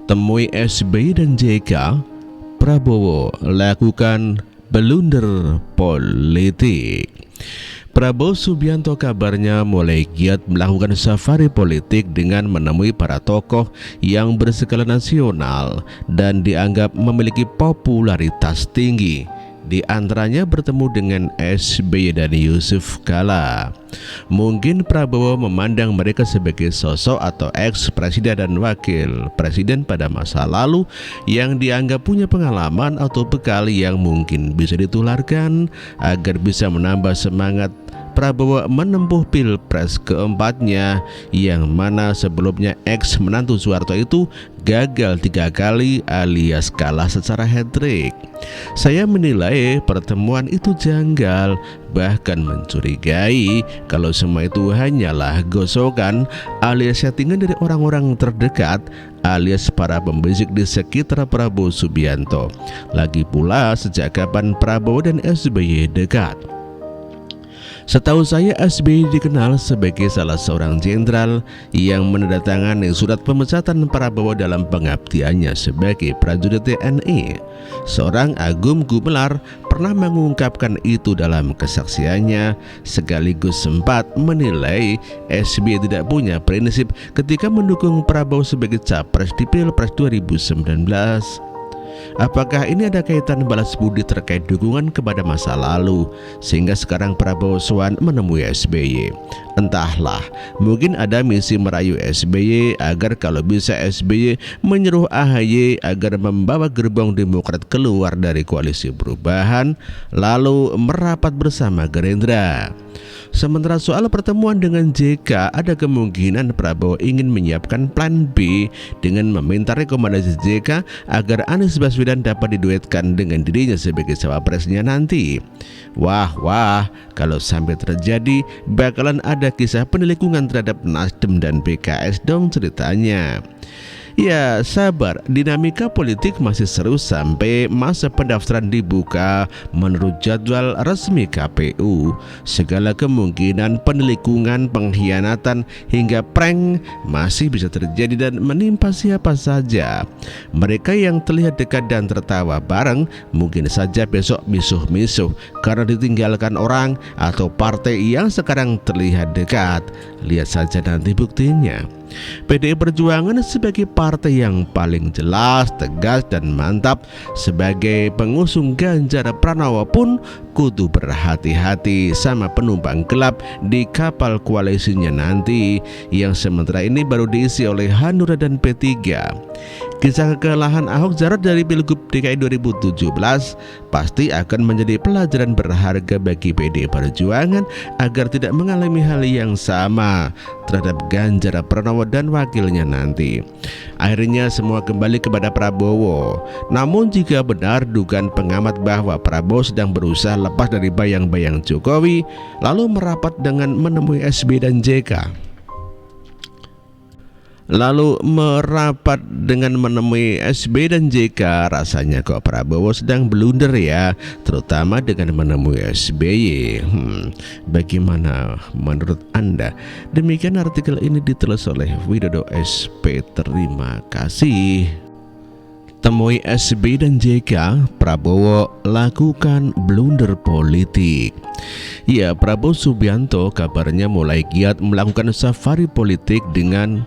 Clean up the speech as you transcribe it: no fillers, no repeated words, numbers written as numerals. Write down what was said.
Temui SBY dan JK, Prabowo lakukan blunder politik. Prabowo Subianto kabarnya mulai giat melakukan safari politik dengan menemui para tokoh yang berskala nasional dan dianggap memiliki popularitas tinggi. Di antaranya bertemu dengan SBY dan Yusuf Kala. Mungkin Prabowo memandang mereka sebagai sosok atau ex-presiden dan wakil presiden pada masa lalu yang dianggap punya pengalaman atau bekal yang mungkin bisa ditularkan agar bisa menambah semangat Prabowo menempuh pilpres keempatnya, yang mana sebelumnya ex menantu Soeharto itu gagal 3 kali alias kalah secara hat-trick. Saya menilai pertemuan itu janggal, bahkan mencurigai kalau semua itu hanyalah gosokan alias settingan dari orang-orang terdekat alias para pembisik di sekitar Prabowo Subianto. Lagi pula sejak kapan Prabowo dan SBY dekat? Setahu saya SBY dikenal sebagai salah seorang jenderal yang menandatangani surat pemecatan Prabowo dalam pengabdiannya sebagai prajurit TNI. Seorang Agung Gumelar pernah mengungkapkan itu dalam kesaksiannya, sekaligus sempat menilai SBY tidak punya prinsip ketika mendukung Prabowo sebagai capres di Pilpres 2019. Apakah ini ada kaitan balas budi terkait dukungan kepada masa lalu sehingga sekarang Prabowo Swan menemui SBY? Entahlah, mungkin ada misi merayu SBY agar kalau bisa SBY menyuruh AHY agar membawa gerbong Demokrat keluar dari koalisi perubahan lalu merapat bersama Gerindra. Sementara soal pertemuan dengan JK, ada kemungkinan Prabowo ingin menyiapkan plan B dengan meminta rekomendasi JK agar Anies Baswedan dapat diduetkan dengan dirinya sebagai cawapresnya nanti. Wah, kalau sampai terjadi bakalan ada kisah penelikungan terhadap Nasdem dan PKS dong ceritanya. Ya sabar, dinamika politik masih seru sampai masa pendaftaran dibuka menurut jadwal resmi KPU. Segala kemungkinan penelikungan, pengkhianatan hingga prank masih bisa terjadi dan menimpa siapa saja. Mereka yang terlihat dekat dan tertawa bareng mungkin saja besok misuh-misuh karena ditinggalkan orang atau partai yang sekarang terlihat dekat. Lihat saja nanti buktinya. PDI Perjuangan sebagai partai yang paling jelas, tegas, dan mantap sebagai pengusung Ganjar Pranowo pun kudu berhati-hati sama penumpang gelap di kapal koalisinya nanti yang sementara ini baru diisi oleh Hanura dan P3. Kisah kekalahan Ahok Jarot dari Pilgub DKI 2017 pasti akan menjadi pelajaran berharga bagi PDI Perjuangan agar tidak mengalami hal yang sama terhadap Ganjar Pranowo dan wakilnya nanti. Akhirnya semua kembali kepada Prabowo. Namun jika benar dugaan pengamat bahwa Prabowo sedang berusaha lepas dari bayang-bayang Jokowi lalu merapat dengan menemui SBY dan JK, rasanya kok Prabowo sedang blunder ya, terutama dengan menemui SBY. Bagaimana menurut Anda? Demikian artikel ini ditulis oleh Widodo SP. Terima kasih. Temui SBY dan JK, Prabowo lakukan blunder politik. Ya, Prabowo Subianto kabarnya mulai giat melakukan safari politik dengan